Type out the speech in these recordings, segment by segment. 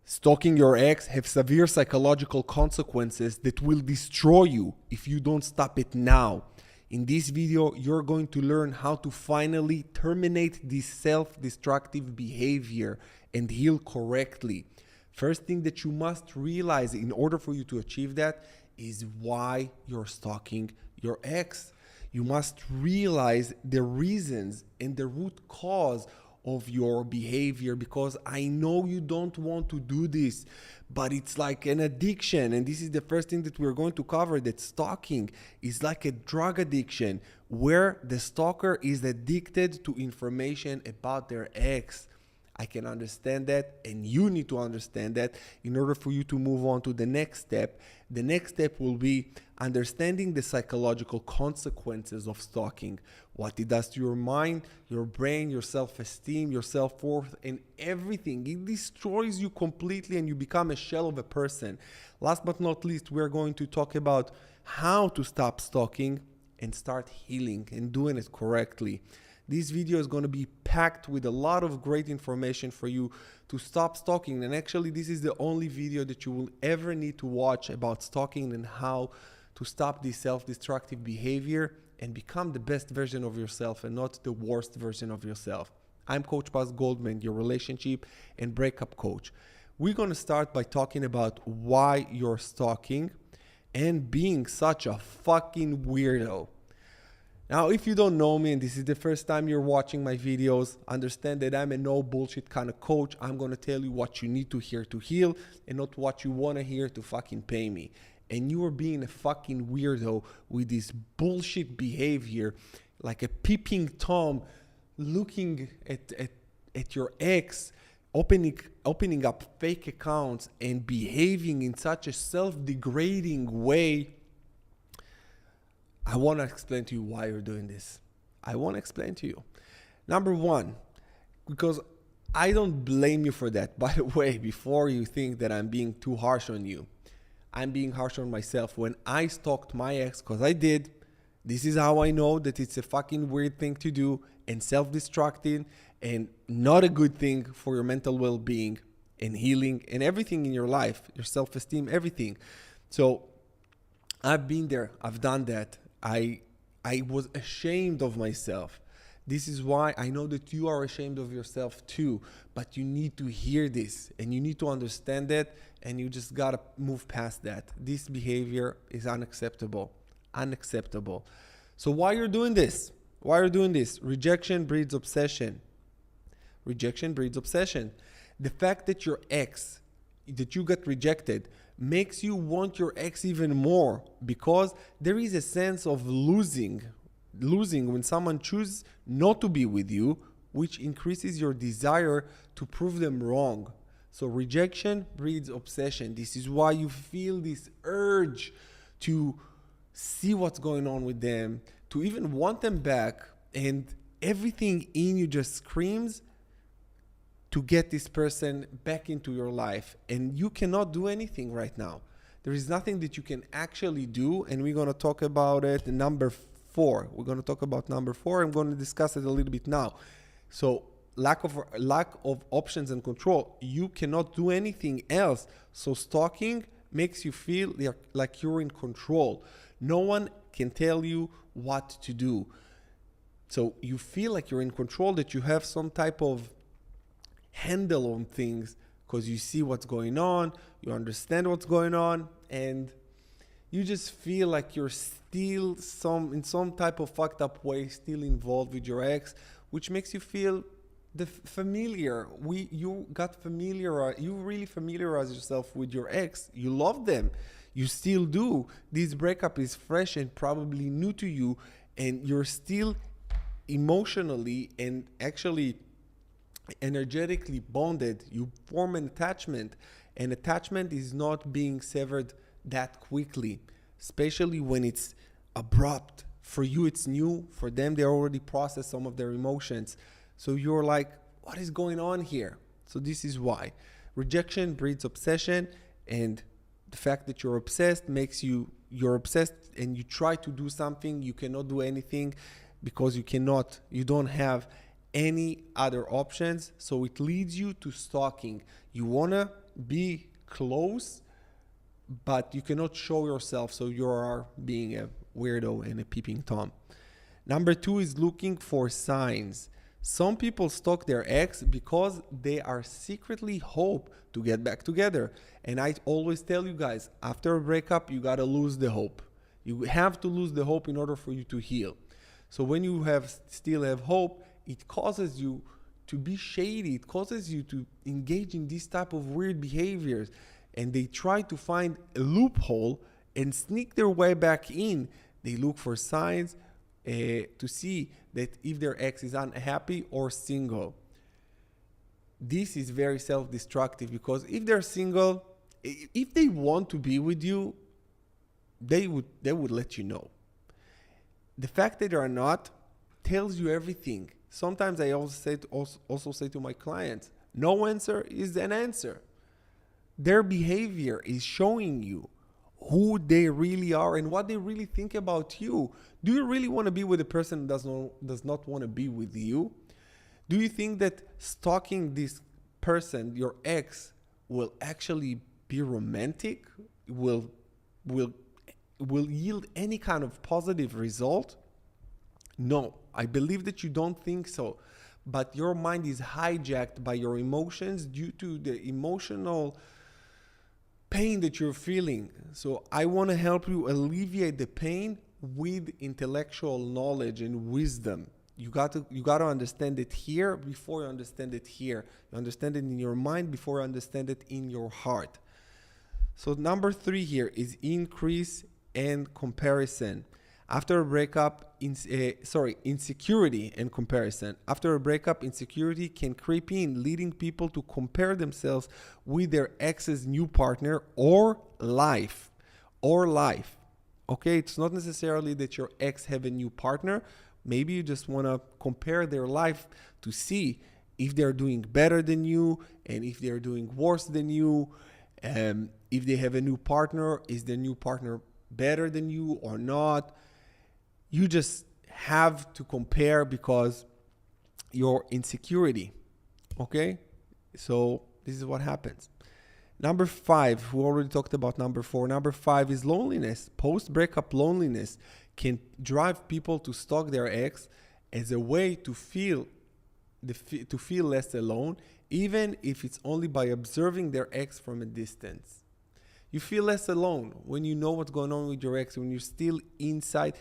Stalking your ex have severe psychological consequences that will destroy you if you don't stop it now. In this video, you're going to learn how to finally terminate this self-destructive behavior and heal correctly. First thing that you must realize in order for you to achieve that is why you're stalking your ex. You must realize the reasons and the root cause of your behavior, because I know you don't want to do this, but it's like an addiction. And this is the first thing that we're going to cover, that stalking is like a drug addiction where the stalker is addicted to information about their ex. I can understand that, and you need to understand that in order for you to move on to the next step. The next step will be understanding the psychological consequences of stalking, what it does to your mind, your brain, your self-esteem, your self-worth, and everything. It destroys you completely and you become a shell of a person. Last but not least, we're going to talk about how to stop stalking and start healing and doing it correctly. This video is going to be packed with a lot of great information for you to stop stalking. And actually, this is the only video that you will ever need to watch about stalking and how to stop this self-destructive behavior and become the best version of yourself and not the worst version of yourself. I'm Coach Goldman, your relationship and breakup coach. We're going to start by talking about why you're stalking and being such a fucking weirdo. Now, if you don't know me and this is the first time you're watching my videos, understand that I'm a no bullshit kind of coach. I'm going to tell you what you need to hear to heal and not what you want to hear to fucking pay me. And you are being a fucking weirdo with this bullshit behavior, like a peeping Tom looking at your ex, opening up fake accounts and behaving in such a self-degrading way. I want to explain to you why you're doing this. I want to explain to you. Number one, because I don't blame you for that. By the way, before you think that I'm being too harsh on you, I'm being harsh on myself. When I stalked my ex, because I did, this is how I know that it's a fucking weird thing to do and self-destructing and not a good thing for your mental well-being and healing and everything in your life, your self-esteem, everything. So I've been there. I've done that. I was ashamed of myself. This is why I know that you are ashamed of yourself too, but you need to hear this and you need to understand that, and you just gotta move past that. This behavior is unacceptable. Unacceptable. So why you're doing this? Why are you doing this? Rejection breeds obsession. Rejection breeds obsession. The fact that your ex, that you got rejected, makes you want your ex even more, because there is a sense of losing when someone chooses not to be with you, which increases your desire to prove them wrong. So rejection breeds obsession. This is why you feel this urge to see what's going on with them, to even want them back, and everything in you just screams to get this person back into your life. And you cannot do anything right now. There is nothing that you can actually do, and we're going to talk about it. Number 4. We're going to talk about number 4. I'm going to discuss it a little bit now. So lack of options and control. You cannot do anything else. So stalking makes you feel like you're in control. No one can tell you what to do. So you feel like you're in control, that you have some type of handle on things because you see what's going on, you understand what's going on, and you just feel like you're still in some type of fucked up way still involved with your ex, which makes you feel familiar. You really familiarize yourself with your ex. You love them. You still do. This breakup is fresh and probably new to you, and you're still emotionally and actually energetically bonded. You form an attachment, and attachment is not being severed that quickly, especially when it's abrupt. For you it's new, for them they already processed some of their emotions, so you're like, what is going on here? So this is why rejection breeds obsession, and the fact that you're obsessed makes you're obsessed, and you try to do something, you cannot do anything because you don't have any other options. So it leads you to stalking. You want to be close, but you cannot show yourself, so you are being a weirdo and a peeping Tom. Number 2 is looking for signs. Some people stalk their ex because they are secretly hope to get back together. And I always tell you guys, after a breakup, you gotta lose the hope. You have to lose the hope in order for you to heal. So when you still have hope, it causes you to be shady. It causes you to engage in this type of weird behaviors. And they try to find a loophole and sneak their way back in. They look for signs to see that if their ex is unhappy or single. This is very self-destructive, because if they're single, if they want to be with you, they would let you know. The fact that they are not tells you everything. Sometimes I also say to my clients, no answer is an answer. Their behavior is showing you who they really are and what they really think about you. Do you really want to be with a person who does not want to be with you? Do you think that stalking this person, your ex, will actually be romantic? Will yield any kind of positive result? No, I believe that you don't think so. But your mind is hijacked by your emotions due to the emotional pain that you're feeling. So I want to help you alleviate the pain with intellectual knowledge and wisdom. You got to understand it here before you understand it here. You understand it in your mind before you understand it in your heart. So number 3 here is increase and comparison. After a breakup, insecurity and comparison. After a breakup, insecurity can creep in, leading people to compare themselves with their ex's new partner or life. Okay, it's not necessarily that your ex have a new partner. Maybe you just want to compare their life to see if they're doing better than you and if they're doing worse than you. If they have a new partner, is their new partner better than you or not? You just have to compare because your insecurity. Okay? So this is what happens. Number 5, we already talked about number 4. Number 5 is loneliness. Post-breakup loneliness can drive people to stalk their ex as a way to feel less alone, even if it's only by observing their ex from a distance. You feel less alone when you know what's going on with your ex, when you're still inside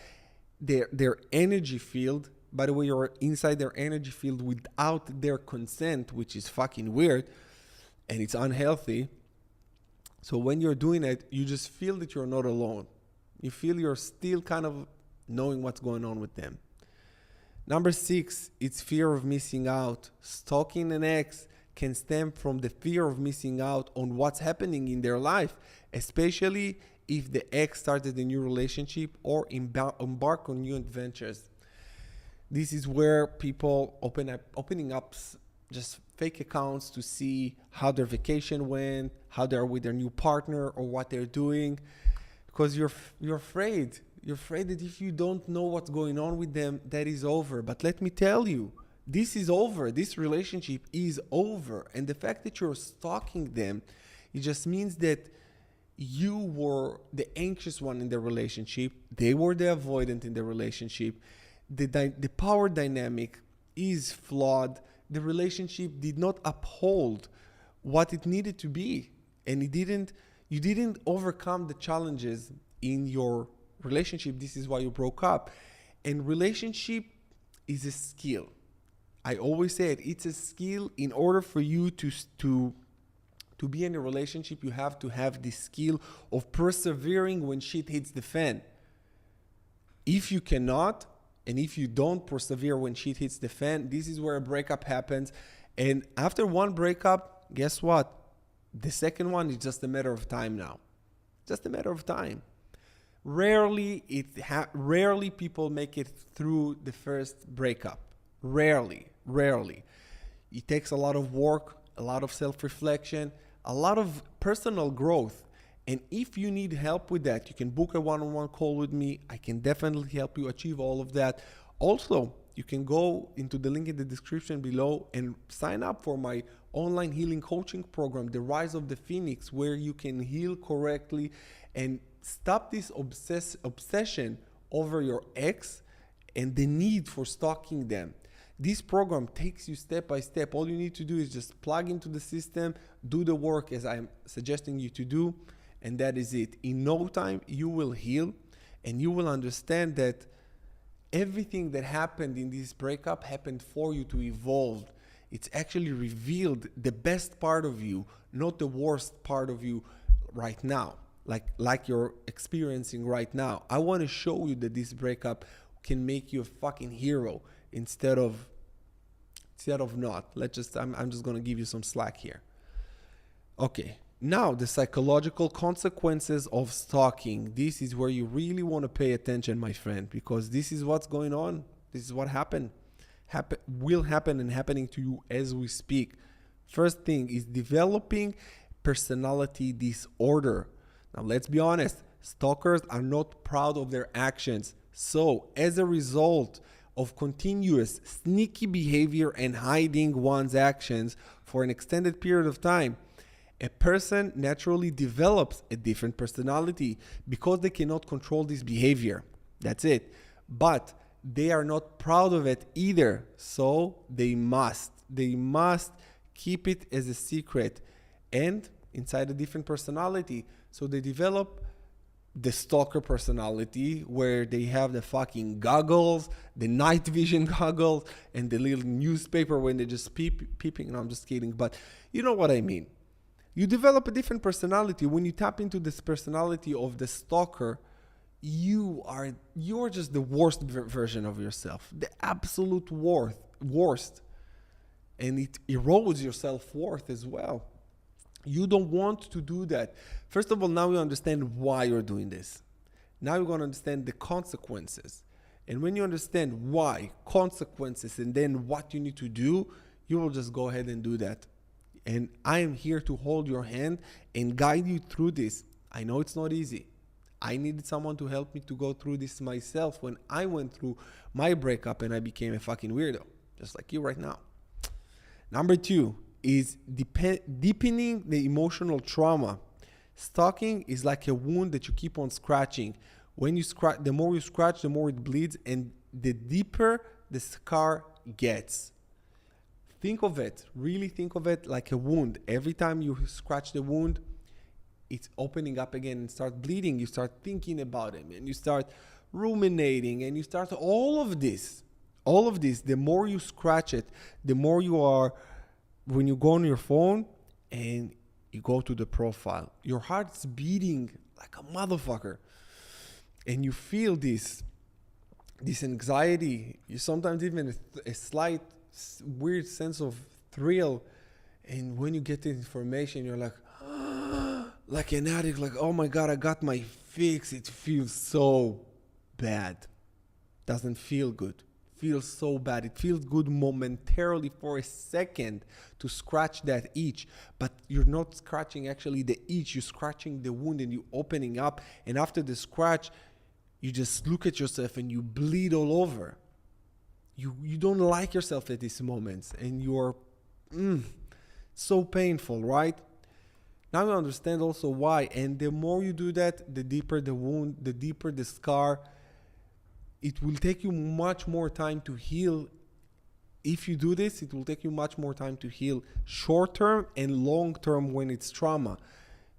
their energy field. By the way, you're inside their energy field without their consent, which is fucking weird and it's unhealthy. So when you're doing it, you just feel that you're not alone. You feel you're still kind of knowing what's going on with them. Number 6, it's fear of missing out. Stalking an ex can stem from the fear of missing out on what's happening in their life, especially if the ex started a new relationship or embark on new adventures. This is where people opening up just fake accounts to see how their vacation went, how they're with their new partner, or what they're doing, because you're afraid. You're afraid that if you don't know what's going on with them, that is over. But let me tell you, this is over. This relationship is over. And the fact that you're stalking them, it just means that you were the anxious one in the relationship. They were the avoidant in the relationship. The power dynamic is flawed. The relationship did not uphold what it needed to be. And you didn't overcome the challenges in your relationship. This is why you broke up. And relationship is a skill. I always say it's a skill. In order for you to be in a relationship, you have to have the skill of persevering when shit hits the fan. If you cannot, and if you don't persevere when shit hits the fan, this is where a breakup happens. And after one breakup, guess what? The second one is just a matter of time now. Just a matter of time. Rarely people make it through the first breakup. Rarely. It takes a lot of work, a lot of self-reflection, a lot of personal growth. And if you need help with that, you can book a one-on-one call with me. I can definitely help you achieve all of that. Also, you can go into the link in the description below and sign up for my online healing coaching program, The Rise of the Phoenix, where you can heal correctly and stop this obsession over your ex and the need for stalking them. This program takes you step by step. All you need to do is just plug into the system, do the work as I'm suggesting you to do, and that is it. In no time, you will heal, and you will understand that everything that happened in this breakup happened for you to evolve. It's actually revealed the best part of you, not the worst part of you right now, like you're experiencing right now. I want to show you that this breakup can make you a fucking hero instead of not. I'm just gonna give you some slack here. Okay, now the psychological consequences of stalking. This is where you really want to pay attention, my friend, because this is what's going on. This is what will happen and happening to you as we speak. First thing is developing personality disorder. Now let's be honest, stalkers are not proud of their actions. So as a result of continuous sneaky behavior and hiding one's actions for an extended period of time, a person naturally develops a different personality because they cannot control this behavior. That's it. But they are not proud of it either. So they must keep it as a secret and inside a different personality. So they develop the stalker personality, where they have the fucking goggles, the night vision goggles, and the little newspaper when they just peeping. No, I'm just kidding, but you know what I mean. You develop a different personality. When you tap into this personality of the stalker, you're just the worst version of yourself, the absolute worst, and it erodes your self-worth as well. You don't want to do that. First of all, now you understand why you're doing this. Now you're going to understand the consequences. And when you understand why, consequences, and then what you need to do, you will just go ahead and do that. And I am here to hold your hand and guide you through this. I know it's not easy. I needed someone to help me to go through this myself when I went through my breakup and I became a fucking weirdo, just like you right now. Number 2 is deepening the emotional trauma. Stalking is like a wound that you keep on scratching. When you scratch, the more you scratch, the more it bleeds, and the deeper the scar gets. Think of it, really think of it like a wound. Every time you scratch the wound, it's opening up again and start bleeding. You start thinking about it, and you start ruminating, and you start all of this. The more you scratch it, the more you are. When you go on your phone and you go to the profile, your heart's beating like a motherfucker, and you feel this anxiety. You sometimes even a slight weird sense of thrill, and when you get the information, you're like, like an addict, like, oh my God, I got my fix. It feels so bad. Doesn't feel good. Feels so bad. It feels good momentarily for a second to scratch that itch, but you're not scratching actually the itch. You're scratching the wound, and you're opening up, and after the scratch, you just look at yourself and you bleed all over. You don't like yourself at these moments, and you're so painful, right? Now you understand also why, and the more you do that, the deeper the wound, the deeper the scar. It will take you much more time to heal. If you do this, it will take you much more time to heal, short term and long term when it's trauma,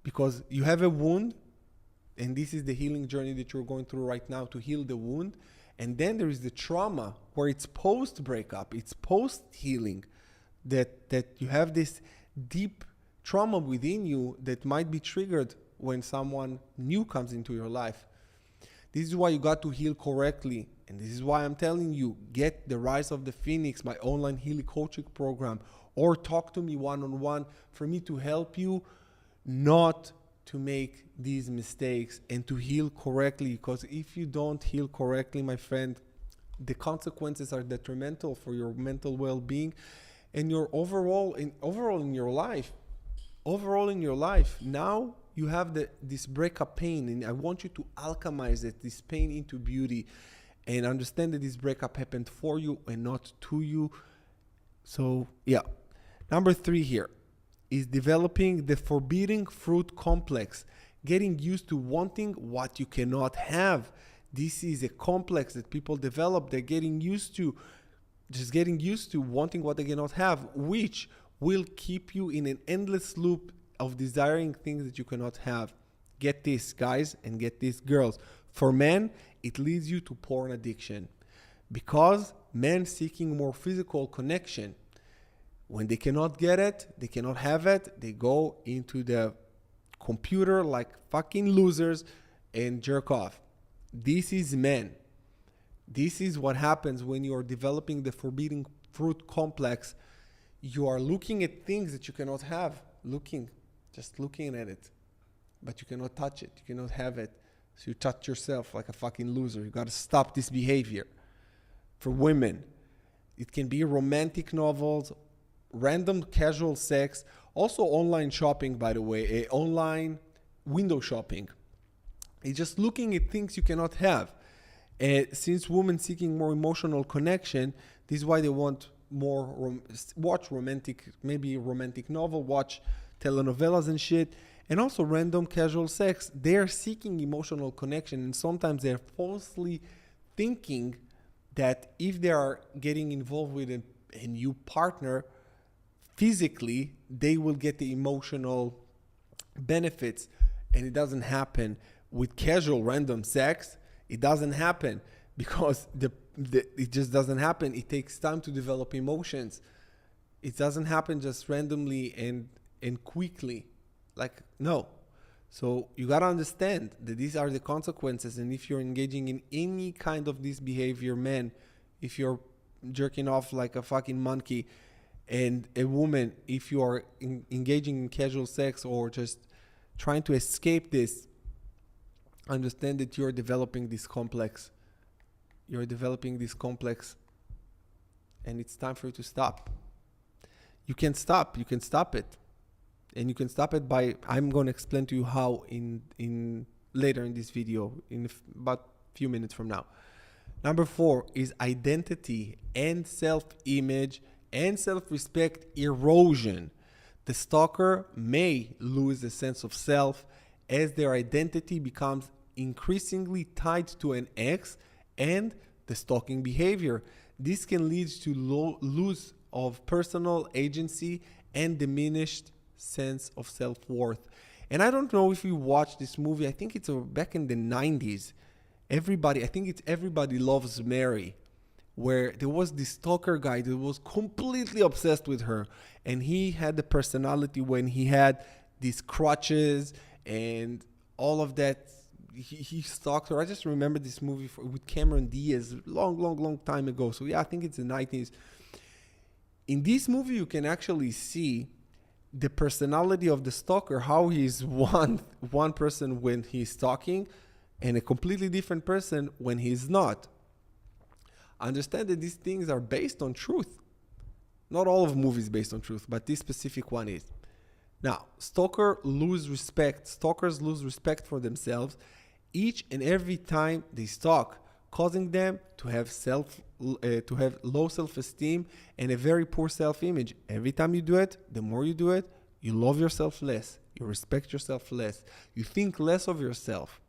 because you have a wound, and this is the healing journey that you're going through right now to heal the wound. And then there is the trauma where it's post breakup, it's post healing, that you have this deep trauma within you that might be triggered when someone new comes into your life. This is why you got to heal correctly. And this is why I'm telling you, get the Rise of the Phoenix, my online healing coaching program, or talk to me one-on-one for me to help you not to make these mistakes and to heal correctly. Because if you don't heal correctly, my friend, the consequences are detrimental for your mental well-being and your overall in your life. Overall in your life. Now you have this breakup pain, and I want you to alchemize it, this pain into beauty. and understand that this breakup happened for you and not to you. So yeah. Number 3 here is developing the forbidden fruit complex, getting used to wanting what you cannot have. This is a complex that people develop. They're getting used to wanting what they cannot have, which will keep you in an endless loop of desiring things that you cannot have. Get this, guys, and get this, girls. For men, it leads you to porn addiction, because men seeking more physical connection, when they cannot get it, they cannot have it, they go into the computer like fucking losers and jerk off. This is men. This is what happens when you are developing the forbidden fruit complex. You are looking at things that you cannot have. Just looking at it. But you cannot touch it. You cannot have it. So you touch yourself like a fucking loser. You got to stop this behavior. For women, it can be romantic novels, random casual sex, also online shopping, by the way, online window shopping. It's just looking at things you cannot have. Since women seeking more emotional connection, this is why they want more watch romantic novel, watch telenovelas and shit, and also random casual sex. They're seeking emotional connection, and sometimes they're falsely thinking that if they are getting involved with a new partner physically, they will get the emotional benefits, and it doesn't happen. With casual random sex, it doesn't happen, because it just doesn't happen. It takes time to develop emotions. It doesn't happen just randomly and quickly. Like, no. So you got to understand that these are the consequences. And if you're engaging in any kind of this behavior, man, if you're jerking off like a fucking monkey, and a woman, if you are engaging in casual sex or just trying to escape this, understand that you're developing this complex. You're developing this complex, and it's time for you to stop. You can stop. You can stop it, and you can stop it by. I'm going to explain to you how in later in this video, in about a few minutes from now. Number 4 is identity and self-image and self-respect erosion. The stalker may lose a sense of self as their identity becomes increasingly tied to an ex and the stalking behavior. This can lead to loss of personal agency and diminished sense of self-worth. And I don't know if you watched this movie. I think it's back in the 90s. Everybody Loves Mary, where there was this stalker guy that was completely obsessed with her. And he had the personality when he had these crutches and all of that. He stalked her. I just remember this movie with Cameron Diaz long time ago. So yeah, I think it's the 90s. In this movie, you can actually see the personality of the stalker, how he's one person when he's stalking and a completely different person when he's not. Understand that these things are based on truth. Not all of movies based on truth, but this specific one is. Now, stalkers lose respect for themselves each and every time they stalk, causing them to have low self-esteem and a very poor self-image. Every time you do it, the more you do it, you love yourself less, you respect yourself less, you think less of yourself.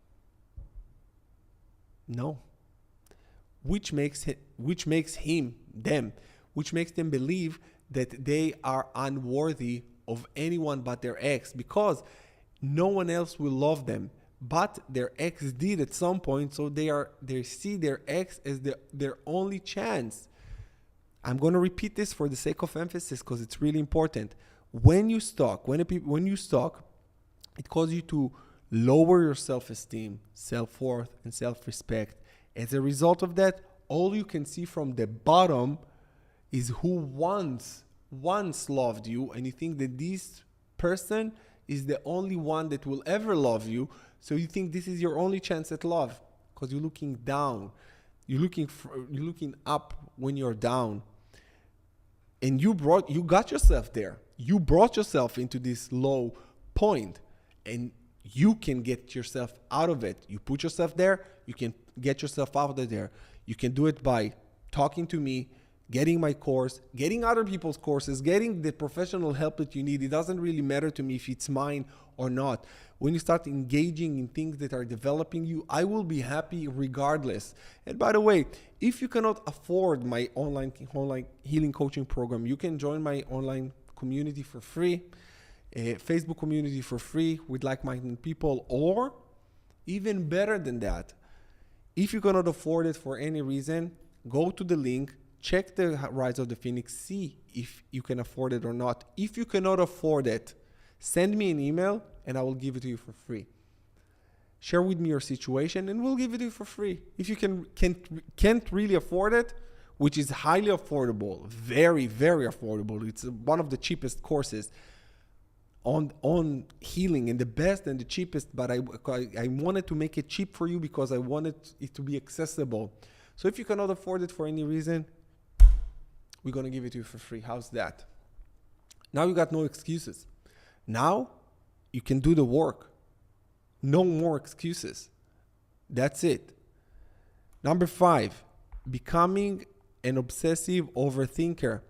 No. Which makes them believe that they are unworthy of anyone but their ex, because no one else will love them, but their ex did at some point. So they see their ex as their only chance. I'm going to repeat this for the sake of emphasis, because it's really important. When you stalk, it causes you to lower your self-esteem, self-worth, and self-respect. As a result of that, all you can see from the bottom is who once loved you, and you think that this person is the only one that will ever love you. So you think this is your only chance at love, because you're looking down. You're looking up when you're down. And you got yourself there. You brought yourself into this low point, and you can get yourself out of it. You put yourself there, you can get yourself out of there. You can do it by talking to me, getting my course, getting other people's courses, getting the professional help that you need. It doesn't really matter to me if it's mine or not. When you start engaging in things that are developing you, I will be happy regardless. And by the way, if you cannot afford my online healing coaching program, you can join my online community for free, a Facebook community for free with like-minded people, or even better than that, if you cannot afford it for any reason, go to the link, check the Rise of the Phoenix, see if you can afford it or not. If you cannot afford it, send me an email and I will give it to you for free. Share with me your situation and we'll give it to you for free. If you can't really afford it, which is highly affordable, very, very affordable. It's one of the cheapest courses on healing, and the best and the cheapest, but I wanted to make it cheap for you because I wanted it to be accessible. So if you cannot afford it for any reason, we're going to give it to you for free. How's that? Now you got no excuses. Now you can do the work. No more excuses. That's it. Number 5, becoming an obsessive overthinker.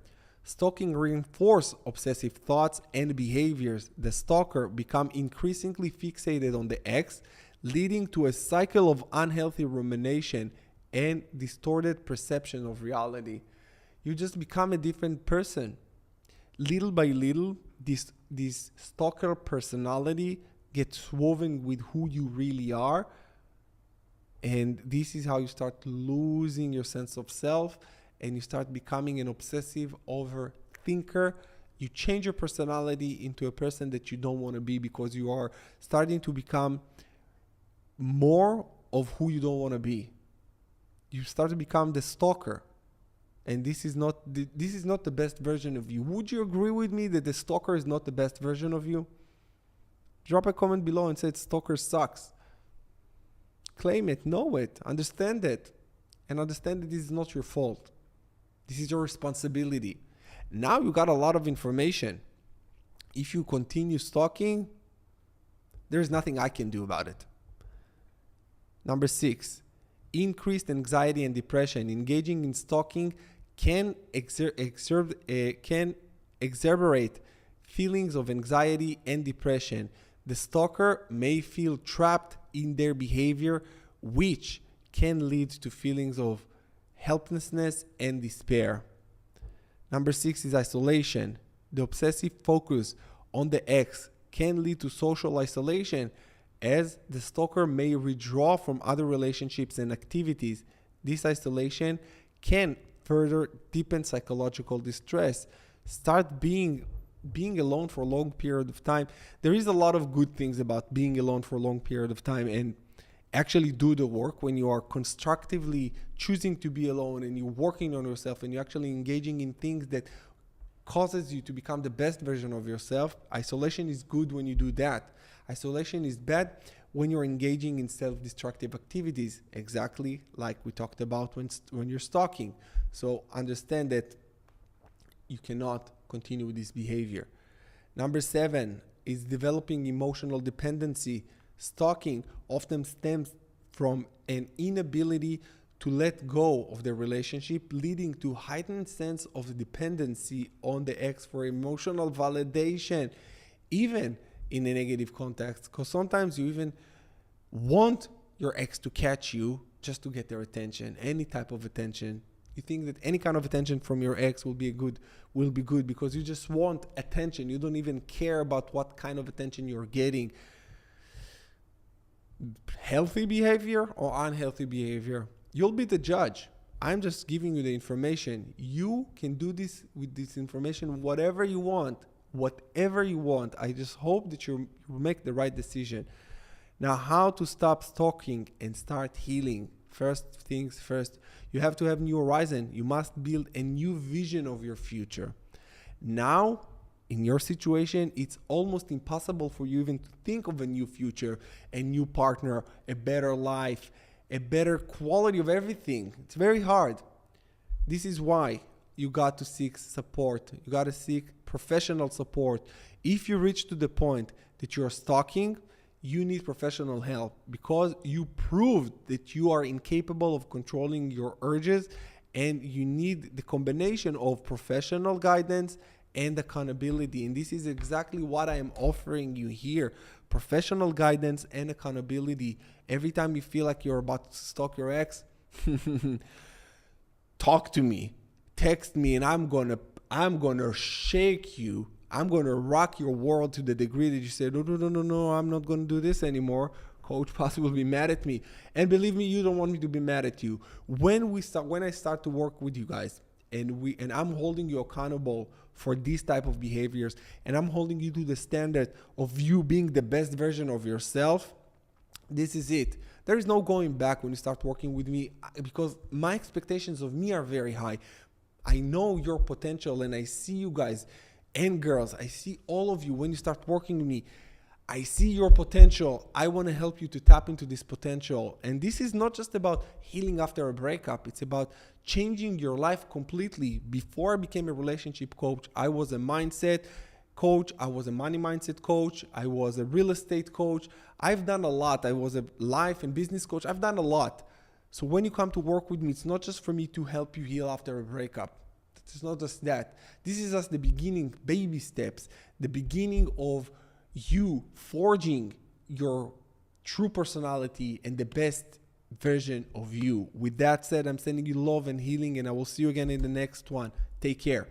Stalking reinforces obsessive thoughts and behaviors. The stalker becomes increasingly fixated on the ex, leading to a cycle of unhealthy rumination and distorted perception of reality. You just become a different person. Little by little, this stalker personality gets woven with who you really are. And this is how you start losing your sense of self and you start becoming an obsessive overthinker. You change your personality into a person that you don't want to be because you are starting to become more of who you don't want to be. You start to become the stalker. And this is not the best version of you. Would you agree with me that the stalker is not the best version of you? Drop a comment below and say stalker sucks. Claim it, know it, understand it, and understand that this is not your fault. This is your responsibility. Now you got a lot of information. If you continue stalking, there's nothing I can do about it. Number 6, increased anxiety and depression. Engaging in stalking can exacerbate feelings of anxiety and depression. The stalker may feel trapped in their behavior, which can lead to feelings of helplessness and despair. Number 6 is isolation. The obsessive focus on the ex can lead to social isolation, as the stalker may withdraw from other relationships and activities. This isolation can further deepen psychological distress. Start being alone for a long period of time. There is a lot of good things about being alone for a long period of time, and actually do the work when you are constructively choosing to be alone and you're working on yourself and you're actually engaging in things that causes you to become the best version of yourself. Isolation is good when you do that. Isolation is bad when you're engaging in self-destructive activities, exactly like we talked about when you're stalking. So understand that you cannot continue with this behavior. Number 7 is developing emotional dependency. Stalking often stems from an inability to let go of the relationship, leading to heightened sense of dependency on the ex for emotional validation, even in a negative context. Because sometimes you even want your ex to catch you just to get their attention, any type of attention. You think that any kind of attention from your ex will be good because you just want attention. You don't even care about what kind of attention you're getting. Healthy behavior or unhealthy behavior, you'll be the judge. I'm just giving you the information. You can do this with this information, whatever you want. I just hope that you make the right decision. Now, how to stop stalking and start healing? First things first, you have to have new horizon. You must build a new vision of your future. Now, in your situation, it's almost impossible for you even to think of a new future, a new partner, a better life, a better quality of everything. It's very hard. This is why you got to seek support. You got to seek professional support. If you reach to the point that you're stalking, you need professional help because you proved that you are incapable of controlling your urges, and you need the combination of professional guidance and accountability. And this is exactly what I am offering you here: professional guidance and accountability. Every time you feel like you're about to stalk your ex, talk to me, text me, and I'm gonna shake you. I'm gonna rock your world to the degree that you say, no, I'm not gonna do this anymore. Coach possibly will be mad at me. And believe me, you don't want me to be mad at you. When I start to work with you guys, and I'm holding you accountable for these type of behaviors, and I'm holding you to the standard of you being the best version of yourself, this is it. There is no going back when you start working with me, because my expectations of me are very high. I know your potential, and I see you guys and girls. I see all of you when you start working with me. I see your potential. I want to help you to tap into this potential. And this is not just about healing after a breakup. It's about changing your life completely. Before I became a relationship coach, I was a mindset coach. I was a money mindset coach. I was a real estate coach. I've done a lot. I was a life and business coach. I've done a lot. So when you come to work with me, it's not just for me to help you heal after a breakup. It's not just that. This is just the beginning, baby steps, the beginning of you forging your true personality and the best version of you. With that said, I'm sending you love and healing, and I will see you again in the next one. Take care.